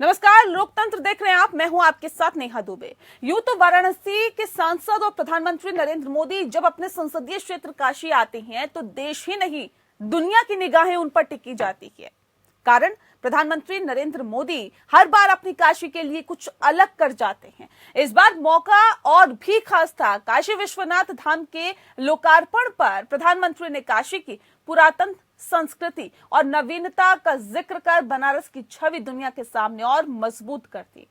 नमस्कार, लोकतंत्र देख रहे हैं आप। मैं हूं आपके साथ नेहा दुबे। यूं तो वाराणसी के सांसद और प्रधानमंत्री नरेंद्र मोदी जब अपने संसदीय क्षेत्र काशी आते हैं तो देश ही नहीं दुनिया की निगाहें उन पर टिकी जाती है। कारण प्रधानमंत्री नरेंद्र मोदी हर बार अपनी काशी के लिए कुछ अलग कर जाते हैं। इस बार मौका और भी खास था। काशी विश्वनाथ धाम के लोकार्पण पर प्रधानमंत्री ने काशी की पुरातन संस्कृति और नवीनता का जिक्र कर बनारस की छवि दुनिया के सामने और मजबूत कर दी।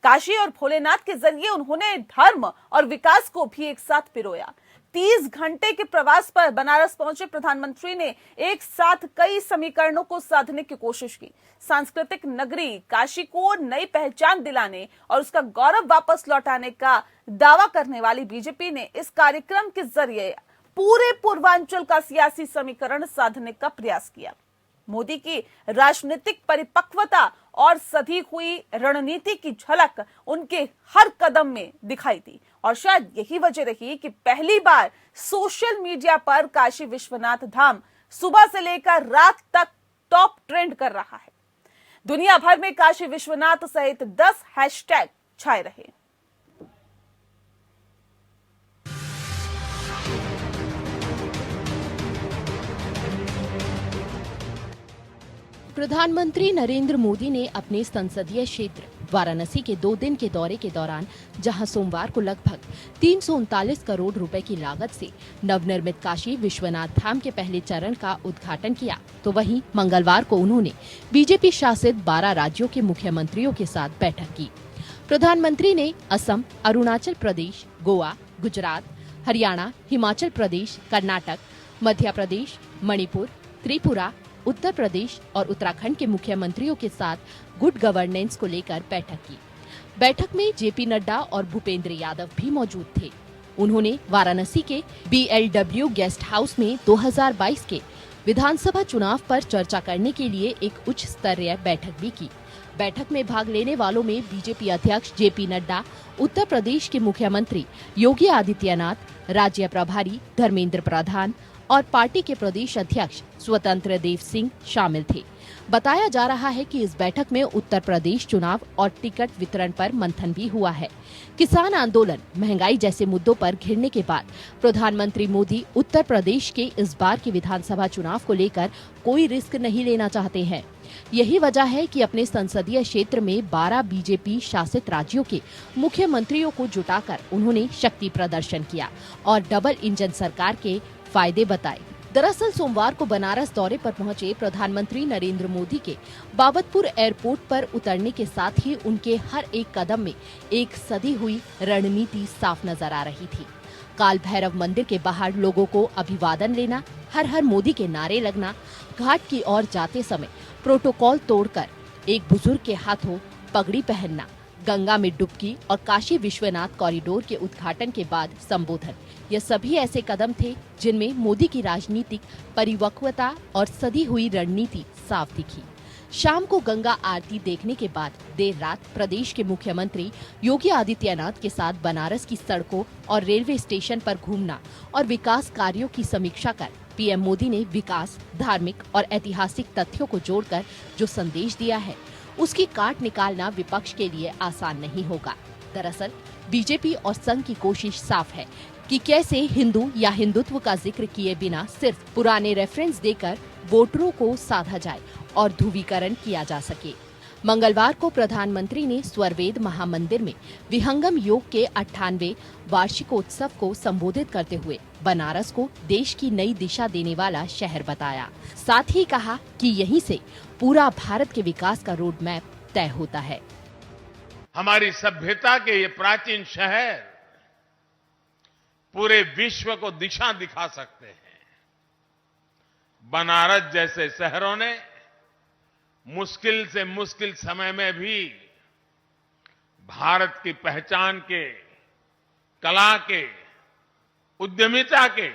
काशी और भोलेनाथ के जरिए उन्होंने धर्म और विकास को भी एक साथ पिरोया। 30 घंटे के प्रवास पर बनारस पहुंचे प्रधानमंत्री ने एक साथ कई समीकरणों को साधने की कोशिश की। सांस्कृतिक नगरी काशी को नई पहचान दिलाने और उसका गौरव वापस लौटाने का दावा करने वाली बीजेपी ने इस कार्यक्रम के जरिए पूरे पूर्वांचल का सियासी समीकरण साधने का प्रयास किया। मोदी की राजनीतिक परिपक्वता और सधी हुई रणनीति की झलक उनके हर कदम में दिखाई दी और शायद यही वजह रही कि पहली बार सोशल मीडिया पर काशी विश्वनाथ धाम सुबह से लेकर रात तक टॉप ट्रेंड कर रहा है। दुनिया भर में काशी विश्वनाथ सहित 10 हैशटैग छाए रहे। प्रधानमंत्री नरेंद्र मोदी ने अपने संसदीय क्षेत्र वाराणसी के 2 दिन के दौरे के दौरान जहां सोमवार को लगभग 339 करोड़ रुपए की लागत से नवनिर्मित काशी विश्वनाथ धाम के पहले चरण का उद्घाटन किया, तो वहीं मंगलवार को उन्होंने बीजेपी शासित 12 राज्यों के मुख्यमंत्रियों के साथ बैठक की। प्रधानमंत्री ने असम, अरुणाचल प्रदेश, गोवा, गुजरात, हरियाणा, हिमाचल प्रदेश, कर्नाटक, मध्य प्रदेश, मणिपुर, त्रिपुरा, उत्तर प्रदेश और उत्तराखंड के मुख्यमंत्रियों के साथ गुड गवर्नेंस को लेकर बैठक की। बैठक में जेपी नड्डा और भूपेंद्र यादव भी मौजूद थे। उन्होंने वाराणसी के BLW गेस्ट हाउस में 2022 के विधानसभा चुनाव पर चर्चा करने के लिए एक उच्च स्तरीय बैठक भी की। बैठक में भाग लेने वालों में बीजेपी अध्यक्ष जेपी नड्डा, उत्तर प्रदेश के मुख्यमंत्री योगी आदित्यनाथ, राज्य प्रभारी धर्मेंद्र प्रधान और पार्टी के प्रदेश अध्यक्ष स्वतंत्र देव सिंह शामिल थे। बताया जा रहा है कि इस बैठक में उत्तर प्रदेश चुनाव और टिकट वितरण पर मंथन भी हुआ है। किसान आंदोलन, महंगाई जैसे मुद्दों पर घिरने के बाद प्रधानमंत्री मोदी उत्तर प्रदेश के इस बार के विधानसभा चुनाव को लेकर कोई रिस्क नहीं लेना चाहते हैं। यही वजह है कि अपने संसदीय क्षेत्र में 12 बीजेपी शासित राज्यों के मुख्यमंत्रियों को जुटाकर उन्होंने शक्ति प्रदर्शन किया और डबल इंजन सरकार के फायदे बताए। दरअसल सोमवार को बनारस दौरे पर पहुंचे प्रधानमंत्री नरेंद्र मोदी के बाबतपुर एयरपोर्ट पर उतरने के साथ ही उनके हर एक कदम में एक सधी हुई रणनीति साफ नजर आ रही थी। काल भैरव मंदिर के बाहर लोगों को अभिवादन लेना, हर हर मोदी के नारे लगना, घाट की ओर जाते समय प्रोटोकॉल तोड़कर एक बुजुर्ग के हाथों पगड़ी पहनना, गंगा में डुबकी और काशी विश्वनाथ कॉरिडोर के उद्घाटन के बाद संबोधन, ये सभी ऐसे कदम थे जिनमें मोदी की राजनीतिक परिपक्वता और सधी हुई रणनीति साफ दिखी। शाम को गंगा आरती देखने के बाद देर रात प्रदेश के मुख्यमंत्री योगी आदित्यनाथ के साथ बनारस की सड़कों और रेलवे स्टेशन पर घूमना और विकास कार्यों की समीक्षा कर पीएम मोदी ने विकास, धार्मिक और ऐतिहासिक तथ्यों को जोड़कर जो संदेश दिया है, उसकी काट निकालना विपक्ष के लिए आसान नहीं होगा। दरअसल बीजेपी और संघ की कोशिश साफ है कि कैसे हिंदू या हिंदुत्व का जिक्र किए बिना सिर्फ पुराने रेफरेंस देकर वोटरों को साधा जाए और ध्रुवीकरण किया जा सके। मंगलवार को प्रधानमंत्री ने स्वरवेद महामंदिर में विहंगम योग के 98वें वार्षिकोत्सव को संबोधित करते हुए बनारस को देश की नई दिशा देने वाला शहर बताया। साथ ही कहा कि यहीं से पूरा भारत के विकास का रोड मैप तय होता है। हमारी सभ्यता के ये प्राचीन शहर पूरे विश्व को दिशा दिखा सकते हैं। बनारस जैसे शहरों ने मुश्किल से मुश्किल समय में भी भारत की पहचान के, कला के, उद्यमिता के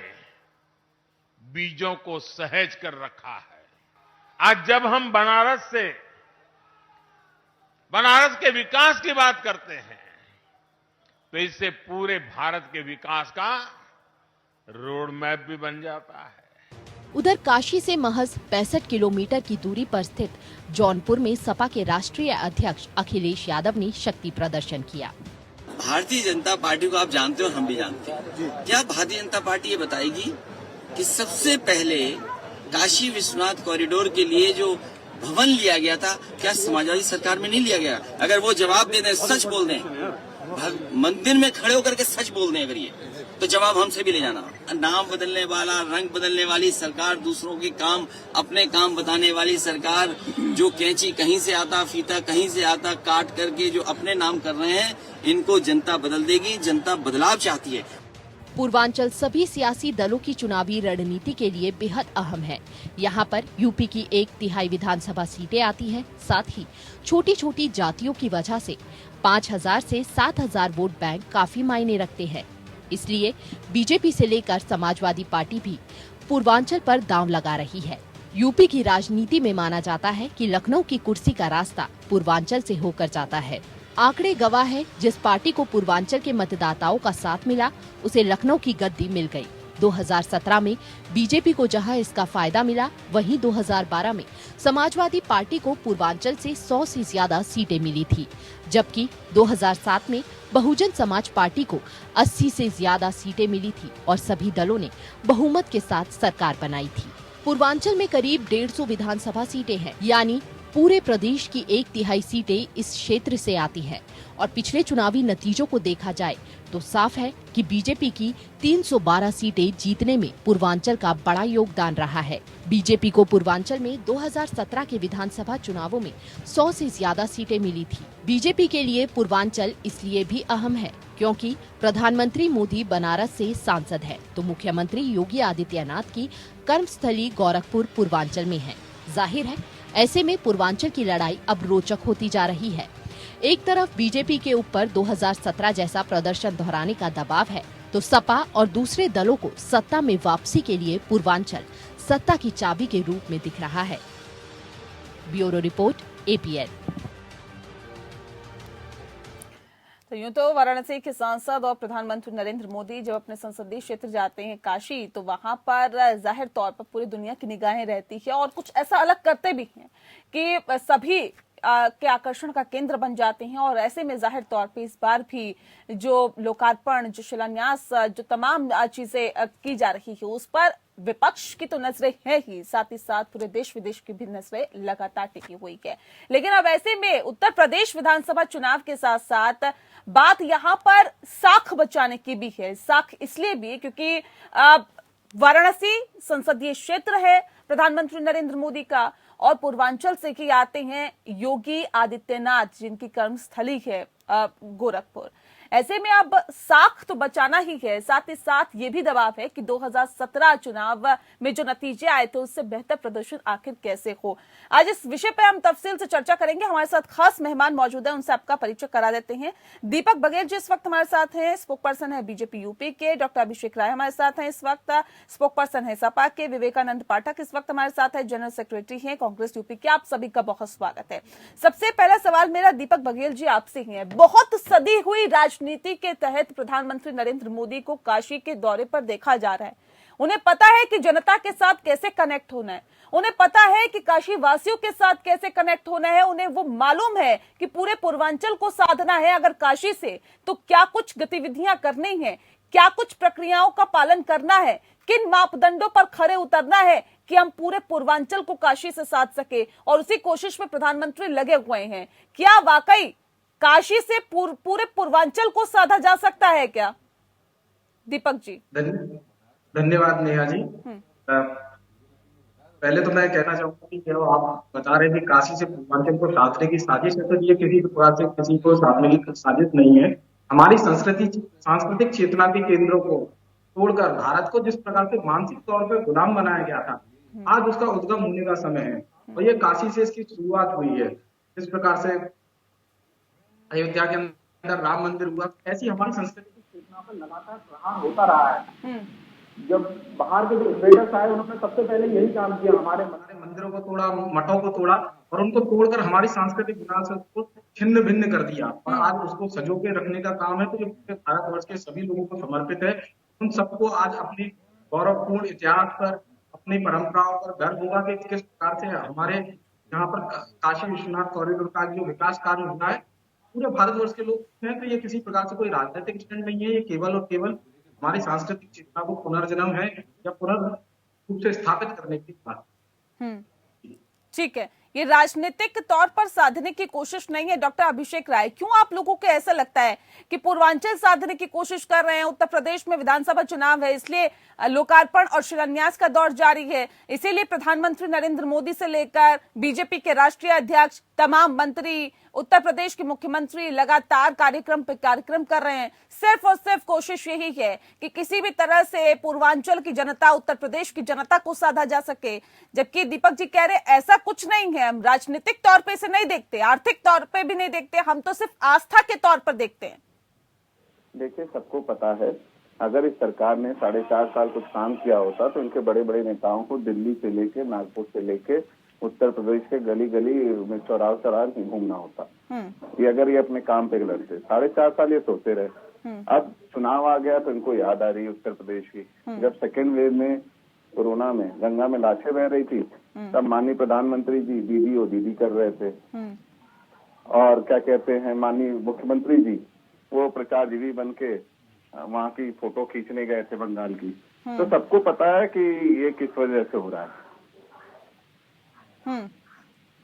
बीजों को सहेज कर रखा है। आज जब हम बनारस के विकास की बात करते हैं तो इससे पूरे भारत के विकास का रोड मैप भी बन जाता है। उधर काशी से महज 65 किलोमीटर की दूरी पर स्थित जौनपुर में सपा के राष्ट्रीय अध्यक्ष अखिलेश यादव ने शक्ति प्रदर्शन किया। भारतीय जनता पार्टी को आप जानते हो, हम भी जानते हैं। क्या भारतीय जनता पार्टी ये बताएगी कि सबसे पहले काशी विश्वनाथ कॉरिडोर के लिए जो भवन लिया गया था, क्या समाजवादी सरकार में नहीं लिया गया? अगर वो जवाब दे दें, सच बोल दें, मंदिर में खड़े होकर के सच बोल दें अगर ये, तो जवाब हमसे भी ले जाना। नाम बदलने वाला, रंग बदलने वाली सरकार, दूसरों के काम अपने काम बताने वाली सरकार, जो कैंची कहीं से आता, फीता कहीं से आता, काट करके जो अपने नाम कर रहे हैं, इनको जनता बदल देगी। जनता बदलाव चाहती है। पूर्वांचल सभी सियासी दलों की चुनावी रणनीति के लिए बेहद अहम है। यहाँ पर यूपी की 1/3 विधानसभा सीटें आती हैं। साथ ही छोटी छोटी जातियों की वजह से 5000 से 7000 वोट बैंक काफी मायने रखते हैं। इसलिए बीजेपी से लेकर समाजवादी पार्टी भी पूर्वांचल पर दांव लगा रही है। यूपी की राजनीति में माना जाता है कि लखनऊ की कुर्सी का रास्ता पूर्वांचल से होकर जाता है। आंकड़े गवाह है, जिस पार्टी को पूर्वांचल के मतदाताओं का साथ मिला, उसे लखनऊ की गद्दी मिल गई। 2017 में बीजेपी को जहां इसका फायदा मिला, वहीं 2012 में समाजवादी पार्टी को पूर्वांचल से 100 से ज्यादा सीटें मिली थी, जबकि 2007 में बहुजन समाज पार्टी को 80 से ज्यादा सीटें मिली थी और सभी दलों ने बहुमत के साथ सरकार बनाई थी। पूर्वांचल में करीब 150 विधानसभा सीटें हैं, यानी पूरे प्रदेश की 1/3 सीटें इस क्षेत्र से आती हैं। और पिछले चुनावी नतीजों को देखा जाए तो साफ है कि बीजेपी की 312 सीटें जीतने में पूर्वांचल का बड़ा योगदान रहा है। बीजेपी को पूर्वांचल में 2017 के विधानसभा चुनावों में 100 से ज्यादा सीटें मिली थी। बीजेपी के लिए पूर्वांचल इसलिए भी अहम है क्योंकि प्रधानमंत्री मोदी बनारस से सांसद है, तो मुख्यमंत्री योगी आदित्यनाथ की कर्मस्थली गोरखपुर पूर्वांचल में है। जाहिर है, ऐसे में पूर्वांचल की लड़ाई अब रोचक होती जा रही है। एक तरफ बीजेपी के ऊपर 2017 जैसा प्रदर्शन दोहराने का दबाव है, तो सपा और दूसरे दलों को सत्ता में वापसी के लिए पूर्वांचल सत्ता की चाबी के रूप में दिख रहा है। Bureau report, APN। तो यूं तो वाराणसी के सांसद और प्रधानमंत्री नरेंद्र मोदी जब अपने संसदीय क्षेत्र जाते हैं काशी, तो वहां पर जाहिर तौर पर पूरी दुनिया की निगाहें रहती है और कुछ ऐसा अलग करते भी हैं कि सभी के आकर्षण का केंद्र बन जाते हैं। और ऐसे में जाहिर तौर पे इस बार भी जो लोकार्पण, जो शिलान्यास, जो तमाम चीजें की जा रही है, उस पर विपक्ष की तो नजरें है ही, साथ ही साथ पूरे देश विदेश की भी नजरें लगातार टिकी हुई है। लेकिन अब ऐसे में उत्तर प्रदेश विधानसभा चुनाव के साथ साथ बात यहां पर साख बचाने की भी है। साख इसलिए भी क्योंकि वाराणसी संसदीय क्षेत्र है प्रधानमंत्री नरेंद्र मोदी का, और पूर्वांचल से ही आते हैं योगी आदित्यनाथ, जिनकी कर्मस्थली है गोरखपुर। ऐसे में अब साख तो बचाना ही है, साथ ही साथ ये भी दबाव है कि 2017 चुनाव में जो नतीजे आए थे उससे बेहतर प्रदर्शन आखिर कैसे हो। आज इस विषय पर हम तफसील से चर्चा करेंगे। हमारे साथ खास मेहमान मौजूद है, उनसे आपका परिचय करा देते हैं। दीपक बघेल जी इस वक्त हमारे साथ हैं, स्पोक पर्सन है बीजेपी यूपी के। डॉक्टर अभिषेक राय हमारे साथ हैं इस वक्त, स्पोक पर्सन है सपा के। विवेकानंद पाठक इस वक्त हमारे साथ है, जनरल सेक्रेटरी है कांग्रेस यूपी के। आप सभी का बहुत स्वागत है। सबसे पहला सवाल मेरा दीपक बघेल जी आपसे ही है। बहुत सदी हुई नीति के तहत प्रधानमंत्री नरेंद्र मोदी को काशी के दौरे पर देखा जा रहा है। उन्हें पता है कि जनता के साथ कैसे कनेक्ट होना है, उन्हें पता है कि काशी वासियों के साथ कैसे कनेक्ट होना है, उन्हें वो मालूम है कि पूरे पूर्वांचल को साधना है अगर काशी से, तो क्या कुछ गतिविधियां करनी है, क्या कुछ प्रक्रियाओं का पालन करना है, किन मापदंडों पर खरे उतरना है कि हम पूरे पूर्वांचल को काशी से साध सके। और उसी कोशिश में प्रधानमंत्री लगे हुए हैं। क्या वाकई काशी से पूरे पूर्वांचल को साधा जा सकता है क्या? दीपक जी। धन्यवाद नेहा जी। पहले तो मैं कहना चाहूंगा कि जो आप बता रहे थे काशी से पूर्वांचल को साधने की साजिश है, तो ये किसी प्रकार से किसी को साधने की साजिश नहीं है। हमारी सांस्कृतिक चेतना के केंद्रों को तोड़कर भारत को जिस प्रकार से मानसिक तौर पर गुलाम बनाया गया था, आज उसका उद्गम होने का समय है और ये काशी से इसकी शुरुआत हुई है। जिस प्रकार से अयोध्या के अंदर राम मंदिर हुआ, ऐसी हमारी संस्कृति की चेतना पर लगातार प्रहार होता रहा है। जब बाहर के जो इन्वेडर्स आए, उन्होंने सबसे पहले यही काम किया, हमारे मंदिरों को तोड़ा, मठों को तोड़ा और उनको तोड़कर हमारी सांस्कृतिक विरासत को छिन्न भिन्न कर दिया और आज उसको सजो के रखने का काम है। तो ये पूरे भारतवर्ष के सभी लोगों को समर्पित है। उन सबको आज अपनी गौरवपूर्ण इतिहास पर, अपनी परंपराओं पर गर्व होगा कि किस प्रकार से हमारे यहाँ पर काशी विश्वनाथ कॉरिडोर का जो विकास कार्य हो रहा है, पूरे भारतवर्ष के लोग हैं। तो ये किसी प्रकार से कोई राजनीतिक स्टैंड नहीं है, ये केवल और केवल हमारी सांस्कृतिक चेतना को पुनर्जन्म है या पुनर्रूप से स्थापित करने की बात। ठीक है, ये राजनीतिक तौर पर साधने की कोशिश नहीं है। डॉक्टर अभिषेक राय, क्यों आप लोगों को ऐसा लगता है कि पूर्वांचल साधने की कोशिश कर रहे हैं? उत्तर प्रदेश में विधानसभा चुनाव है, इसलिए लोकार्पण और शिलान्यास का दौर जारी है, इसीलिए प्रधानमंत्री नरेंद्र मोदी से लेकर बीजेपी के राष्ट्रीय अध्यक्ष, तमाम मंत्री, उत्तर प्रदेश के मुख्यमंत्री लगातार कार्यक्रम पे कार्यक्रम कर रहे हैं। सिर्फ और सिर्फ कोशिश यही है कि किसी भी तरह से पूर्वांचल की जनता, उत्तर प्रदेश की जनता को साधा जा सके। जबकि दीपक जी कह रहे ऐसा कुछ नहीं है, हम राजनीतिक तौर पे इसे नहीं देखते, आर्थिक तौर पे भी नहीं देखते, हम तो सिर्फ आस्था के तौर पर देखते हैं। देखिए, सबको पता है, अगर इस सरकार ने 4.5 साल कुछ काम किया होता तो इनके बड़े बड़े नेताओं को दिल्ली से लेके, नागपुर से लेके उत्तर प्रदेश के गली गली में चौराहा चौराहा नहीं घूमना होता। ये अगर ये अपने काम पे लड़ते, 4.5 साल ये सोते रहे। अब चुनाव आ गया तो इनको याद आ रही है उत्तर प्रदेश की। जब सेकेंड वेव में कोरोना में गंगा में लाशें बह रही थी, तब माननीय प्रधानमंत्री जी दीदी और दीदी कर रहे थे, और क्या कहते हैं माननीय मुख्यमंत्री जी वो प्रचार जीवी बन के वहाँ की फोटो खींचने गए थे बंगाल की। तो सबको पता है कि ये किस वजह से हो रहा है।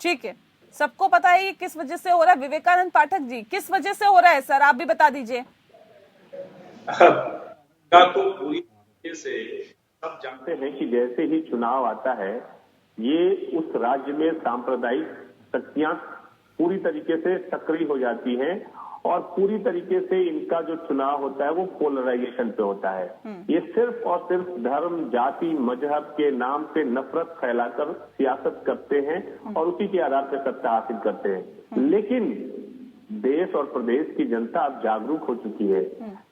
ठीक है, सबको पता है ये किस वजह से हो रहा है। विवेकानंद पाठक जी, किस वजह से हो रहा है सर, आप भी बता दीजिए। तो पूरी तरीके से सब जानते हैं कि जैसे ही चुनाव आता है, ये उस राज्य में सांप्रदायिक शक्तियां पूरी तरीके से सक्रिय हो जाती हैं और पूरी तरीके से इनका जो चुनाव होता है वो पोलराइजेशन पे होता है। ये सिर्फ और सिर्फ धर्म, जाति, मजहब के नाम से नफरत फैलाकर सियासत करते हैं और उसी के आधार पर सत्ता हासिल करते हैं। लेकिन देश और प्रदेश की जनता अब जागरूक हो चुकी है।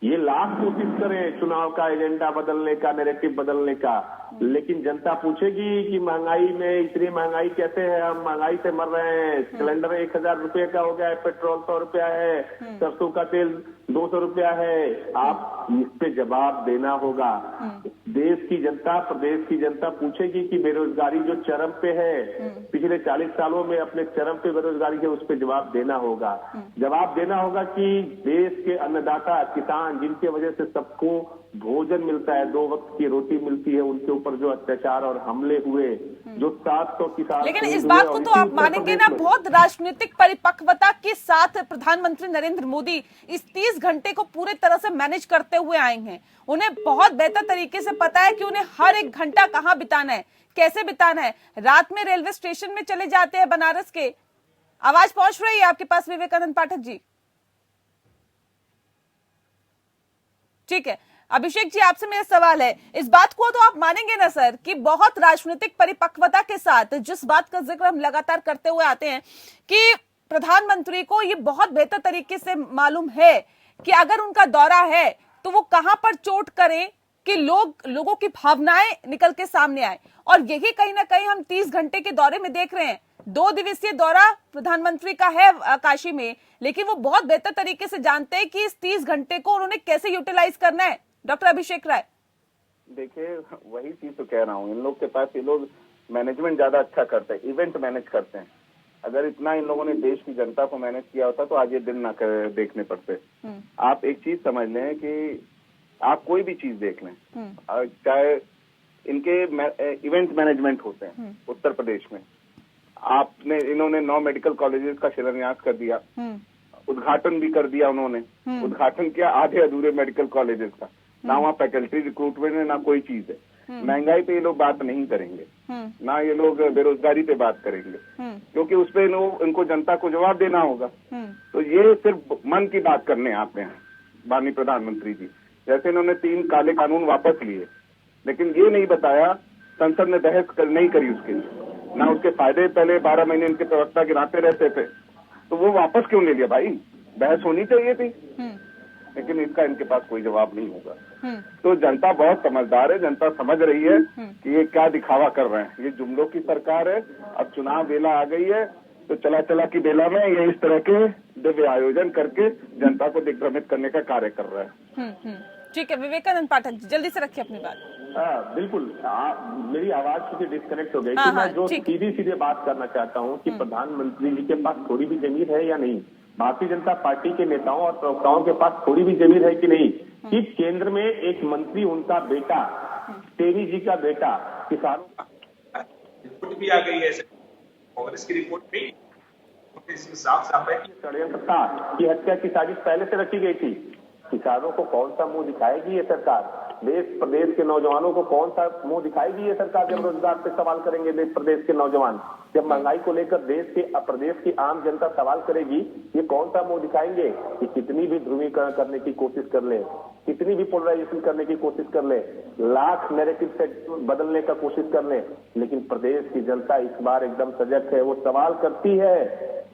ये लाख कोशिश करें चुनाव का एजेंडा बदलने का, नैरेटिव बदलने का, लेकिन जनता पूछेगी कि महंगाई में इतनी महंगाई कैसे है, हम महंगाई से मर रहे हैं, सिलेंडर 1000 रुपए का हो गया है, पेट्रोल 100 रुपया है, सरसों का तेल 200 रुपया है। आप इस पे जवाब देना होगा। देश की जनता, प्रदेश की जनता पूछेगी कि बेरोजगारी जो चरम पे है, पिछले 40 सालों में अपने चरम पे बेरोजगारी है, उस पे जवाब देना होगा। जवाब देना होगा कि देश के अन्नदाता किसान, जिनकी वजह से सबको भोजन मिलता है, 2 वक्त की रोटी मिलती है, उनके ऊपर जो अत्याचार और हमले हुए, जो 700 किसान, लेकिन इस बात को तो आप मानेंगे ना, बहुत राजनीतिक परिपक्वता के साथ प्रधानमंत्री नरेंद्र मोदी इस 30 घंटे को पूरे तरह से मैनेज करते हुए आए हैं। उन्हें बहुत बेहतर तरीके से पता है कि उन्हें हर एक घंटा कहाँ बिताना है, कैसे बिताना है। रात में रेलवे स्टेशन में चले जाते हैं बनारस के। आवाज पहुंच रही है आपके पास विवेकानंद पाठक जी? ठीक है, अभिषेक जी आपसे मेरा सवाल है, इस बात को तो आप मानेंगे ना सर कि बहुत राजनीतिक परिपक्वता के साथ जिस बात का जिक्र हम लगातार करते हुए आते हैं कि प्रधानमंत्री को ये बहुत बेहतर तरीके से मालूम है कि अगर उनका दौरा है तो वो कहां पर चोट करें कि लोगों की भावनाएं निकल के सामने आए। और यही कहीं ना कहीं हम 30 घंटे के दौरे में देख रहे हैं। 2 दिवसीय दौरा प्रधानमंत्री का है काशी में, लेकिन वो बहुत बेहतर तरीके से जानते हैं कि इस 30 घंटे को उन्होंने कैसे यूटिलाइज करना है। डॉक्टर अभिषेक राय, देखिए, वही चीज तो कह रहा हूँ, इन लोग के पास, ये लोग मैनेजमेंट ज्यादा अच्छा करते हैं, इवेंट मैनेज करते हैं। अगर इतना इन लोगों ने देश की जनता को मैनेज किया होता तो आज ये दिन ना देखने पड़ते। आप एक चीज समझ लें कि आप कोई भी चीज देख लें, चाहे इनके इवेंट मैनेजमेंट होते हैं उत्तर प्रदेश में। इन्होंने 9 मेडिकल कॉलेजेस का शिलान्यास कर दिया, उद्घाटन भी कर दिया उन्होंने। उद्घाटन किया आधे अधूरे मेडिकल कॉलेजेस का, ना वहाँ फैकल्टी रिक्रूटमेंट है, ना कोई चीज है। महंगाई पे ये लोग बात नहीं करेंगे, ना ये लोग बेरोजगारी पे बात करेंगे, क्योंकि उस पे इनको जनता को जवाब देना होगा। तो ये सिर्फ मन की बात करने आते हैं माननीय प्रधानमंत्री जी। जैसे इन्होंने 3 काले कानून वापस लिए, लेकिन ये नहीं बताया, संसद ने बहस नहीं करी उसके लिए, ना उसके फायदे पहले 12 महीने इनके प्रवक्ता गिनाते रहते थे, तो वो वापस क्यों ले लिया भाई? बहस होनी चाहिए थी, लेकिन इसका इनके पास कोई जवाब नहीं होगा। तो जनता बहुत समझदार है, जनता समझ रही है कि ये क्या दिखावा कर रहे हैं। ये जुमलों की सरकार है। अब चुनाव बेला आ गई है, तो चला की बेला में ये इस तरह के दिव्य आयोजन करके जनता को दिग्भ्रमित करने का कार्य कर रहा है। ठीक है, विवेकानंद पाठक जी जल्दी से रखिए अपनी बात। बिल्कुल। मेरी आवाज क्योंकि डिस्कनेक्ट हो गई हाँ, थी। मैं जो ठीक। सीधे बात करना चाहता हूँ कि प्रधानमंत्री जी के पास थोड़ी भी जमीन है या नहीं, भारतीय जनता पार्टी के नेताओं और प्रवक्ताओं के पास थोड़ी भी जमीन है कि नहीं, कि केंद्र में एक मंत्री, उनका बेटा, टेनी जी का बेटा, किसानों रिपोर्ट भी आ गई है कांग्रेस की रिपोर्ट में, इसमें साफ साफ है कि षड्यंत्र था कि हत्या की साजिश पहले से रखी गई थी। किसानों को कौन सा मुंह दिखाएगी ये सरकार? देश प्रदेश के नौजवानों को कौन सा मुंह दिखाएगी ये सरकार जब रोजगार पे सवाल करेंगे देश प्रदेश के नौजवान? जब महंगाई को लेकर प्रदेश की आम जनता सवाल करेगी, ये कौन सा मुंह दिखाएंगे? कि कितनी भी ध्रुवीकरण करने की कोशिश कर ले, कितनी भी पोलराइजेशन करने की कोशिश कर ले, लाख नैरेटिव से बदलने का कोशिश कर ले, लेकिन प्रदेश की जनता इस बार एकदम सजग है। वो सवाल करती है,